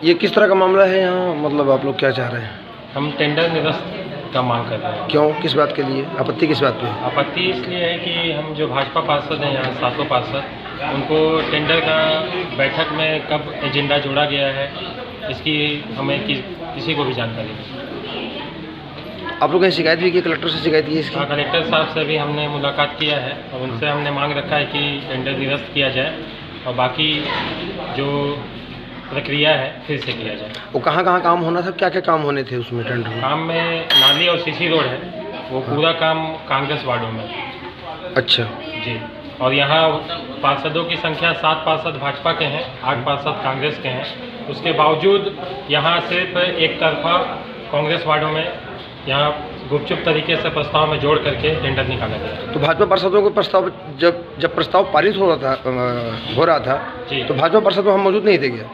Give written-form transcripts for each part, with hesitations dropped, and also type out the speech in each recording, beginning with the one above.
ये किस तरह का मामला है यहाँ, मतलब आप लोग क्या चाह रहे हैं? हम टेंडर निरस्त का मांग कर रहे हैं। क्यों, किस बात के लिए आपत्ति, किस बात पे? आपत्ति इसलिए है कि हम जो भाजपा पार्षद हैं यहाँ 7 पार्षद, उनको टेंडर का बैठक में कब एजेंडा जोड़ा गया है इसकी हमें किसी को भी जानकारी नहीं। आप लोगों ने शिकायत भी की, कलेक्टर से शिकायत की इसकी? हाँ, कलेक्टर साहब से भी हमने मुलाकात किया है और उनसे हमने मांग रखा है कि टेंडर निरस्त किया जाए और बाकी जो प्रक्रिया है फिर से किया जाए। वो कहाँ काम होना था, क्या क्या काम होने थे उसमें टेंडर में? काम में नाली और सीसी रोड है, वो पूरा काम कांग्रेस वार्डों में। अच्छा जी, और यहाँ पार्षदों की संख्या 7 पार्षद भाजपा के हैं, 8 पार्षद कांग्रेस के हैं। उसके बावजूद यहाँ सिर्फ एक तरफा कांग्रेस वार्डों में यहाँ गुपचुप तरीके से प्रस्ताव में जोड़ करके टेंडर निकाला गया। तो भाजपा पार्षदों को प्रस्ताव, जब प्रस्ताव पारित हो रहा था जी, तो भाजपा पार्षद हम मौजूद नहीं थे क्या?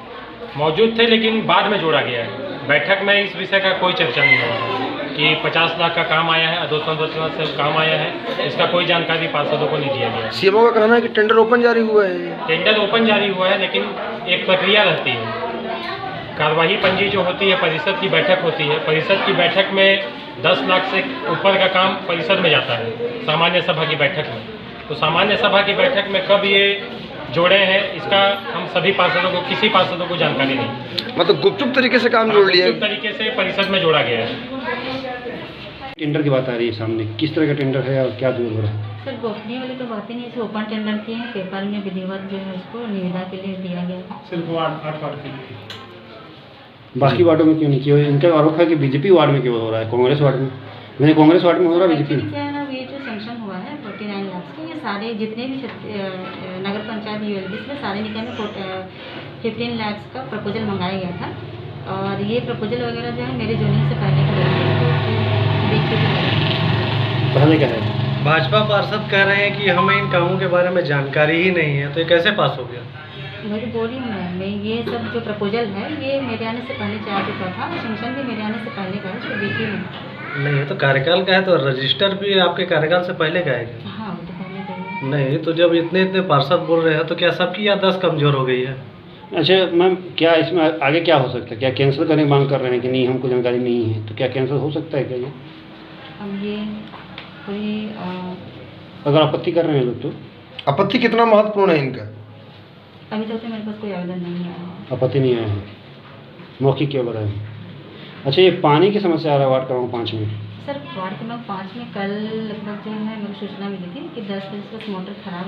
मौजूद थे, लेकिन बाद में जोड़ा गया है। बैठक में इस विषय का कोई चर्चा नहीं हुआ कि 50 लाख का काम आया है, अधोसंरचना से काम आया है, इसका कोई जानकारी पार्षदों को नहीं दिया गया। सीएमओ का कहना है कि टेंडर ओपन जारी हुआ है। टेंडर ओपन जारी हुआ है, लेकिन एक प्रक्रिया रहती है। कार्यवाही पंजी जो होती है, परिषद की बैठक होती है, परिषद की बैठक में 10 लाख से ऊपर का काम परिषद में जाता है सामान्य सभा की बैठक में। तो सामान्य सभा की बैठक में कब ये जोड़े हैं, इसका हम सभी पार्षदों को, किसी पार्षदों को जानकारी नहीं। मतलब गुपचुप तरीके से काम जोड़ लिया, गुपचुप तरीके से परिषद में जोड़ा गया है। टेंडर की बात आ रही है सामने, किस तरह का टेंडर है और क्या दूर हो रहा है? सर, गोपनीय वाली तो बात ही नहीं है। इसे ओपन टेंडर किए हैं, पेपर में विधिवत जो है उसको निविदा के लिए दिया गया है। सिर्फ 8 वार्ड के लिए, बाकी वार्डों में क्यों नहीं किया? इनका आरोप है कि बीजेपी वार्ड में क्यों हो रहा है, कांग्रेस वार्ड में? मैंने कांग्रेस वार्ड में हो रहा है, बीजेपी में क्या है ना, ये जो सैंक्शन हुआ है 49 लाख के, ये सारे जितने भी नगर पंचायत यूएलबी में सारे निकाय में 15 लाख का प्रपोजल मंगाया गया था। और ये प्रपोजल वगैरह जो है मेरे जोनिंग से पहले पहले क्या है? भाजपा पार्षद कह रहे हैं कि हमें इन कामों के बारे में जानकारी ही नहीं है, तो ये कैसे पास हो गया? मैं तो बोल रही हूँ मैं ये सब जो प्रपोजल है ये मेरे आने से पहले जा चुका था, सैंक्शन भी मेरे आने से पहले का है, तो देखिए नहीं, ये तो कार्यकाल का है, तो रजिस्टर भी आपके कार्यकाल से पहले का है। हाँ, वो तो पहले का है। नहीं, तो जब इतने पार्षद बोल रहे हैं तो क्या सबकी याददाश्त कमजोर हो गई है? अच्छा मैम, क्या इसमें आगे क्या हो सकता है? क्या कैंसिल करने की मांग कर रहे हैं कि नहीं हमको जानकारी नहीं है, तो क्या कैंसिल हो सकता है क्या ये? अब ये कोई अगर आपत्ति कर रहे हैं लोग तो आपत्ति कितना महत्वपूर्ण है इनका? अभी तक तो मेरे पास कोई आवेदन नहीं आया है। आपत्ति नहीं आया है, मौखिक केवल है। अच्छा, ये पानी की समस्या आ रहा है वार्ड क्रमांक 5 में? सर, वार्ड क्रमांक 5 में कल लगभग जो है मेरी सूचना मिली थी कि 10 बजे तक मोटर खराब